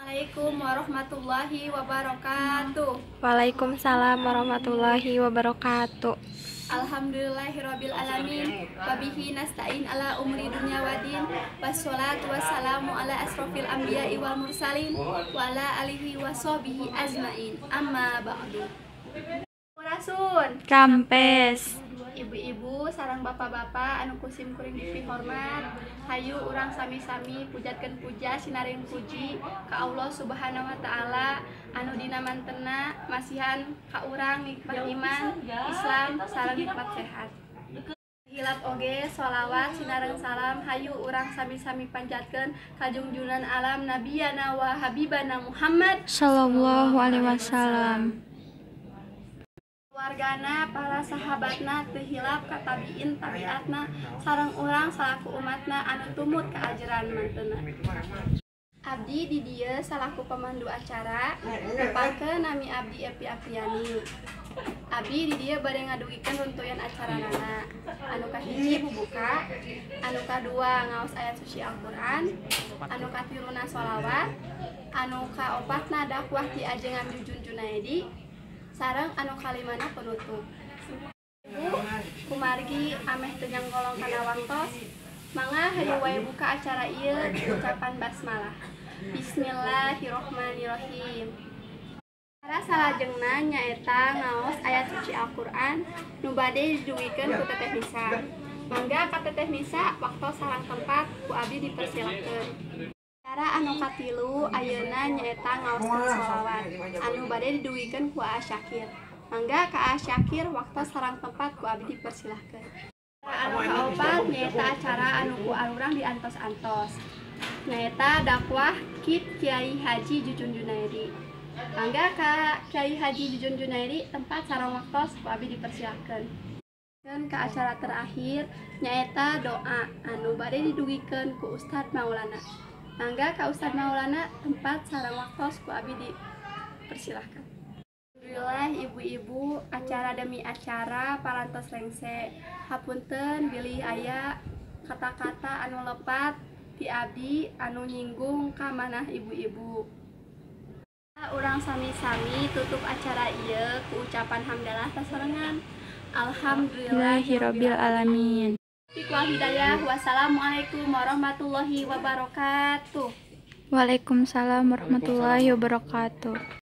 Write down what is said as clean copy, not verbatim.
Assalamualaikum warahmatullahi wabarakatuh. Waalaikumsalam warahmatullahi wabarakatuh. Alhamdulillahirabbil alamin. Wabihi nasta'in ala umri dunya wadin. Wassalatu wassalamu ala asrofil anbiya'i wal mursalin wa ala alihi washabihi ajmain. Amma ba'du. Rasul Kampes. Ibu-ibu sareng bapak-bapak anu kusim kuring dipihormat, hayu urang sami-sami pujatkeun puja sinaring puji ka Allah Subhanahu wa taala anu dina mantena masihan ka urang nikmat iman, Islam sareng nikmat sehat. Hilap oge sholawat sinaring salam hayu urang sami-sami panjatkeun ka junjungan alam nabiyana wa habibana Muhammad Sallallahu alaihi wasallam. Wargana para sahabatna teu hilap ka tabiin tabiatna sareng urang salaku umatna anu tumut ka ajaran mantena. Abdi di dieu salaku pemandu acara nepakeun nami abdi Epi Apriani. Abdi di dieu bade ngadugikeun runtuyan acaranana. Anu kahiji bubuka, anu kadua ngaos ayat suci Al-Qur'an, anu katiruna sholawat, anu kaopatna dakwah ti ajengan Jujun Junaedi, sareng anu kalimana penutup. Ibu kumargi ameh teu golong kana wangtos, mangga hayu wae buka acara ieu ucapan basmalah. Bismillahirrohmanirrohim. Cara salajengna nyaeta ngaos ayat suci Al-Qur'an nu bade didugikeun ku Teteh Nisa. Mangga ka Teteh Nisa waktu sareng tempat ku abdi dipersilakeun. Cara anu katilu ayeuna nyaeta ngaoskeun sholawat anu bade didugikeun ku Asyakir. Mangga ka Asyakir waktu sareng tempat ku abdi dipersilahkeun. Cara anu kaopat nyaeta acara anu ku alurang diantos-antos. Nyaeta dakwah Kit Kiai Haji Jujun Junaedi. Mangga ka Kiai Haji Jujun Junaedi tempat sareng waktos ku abdi dipersilahkeun. Dan ke acara terakhir nyaeta doa anu bade didugikeun ku Ustadz Maulana. Mangga ka Ustadz Maulana tempat sareng waktos ku abdi dipersilahkan. Alhamdulillah ibu-ibu acara demi acara parantos rengse. Hapunten bilih aya kata-kata anu lepat ti abdi anu nyinggung ka manah ibu-ibu. Urang sami-sami tutup acara ieu ku ucapan hamdalah sasorangan. Alhamdulillahirabbil alamin. Hidayah. Wassalamualaikum warahmatullahi wabarakatuh. Waalaikumsalam warahmatullahi wabarakatuh.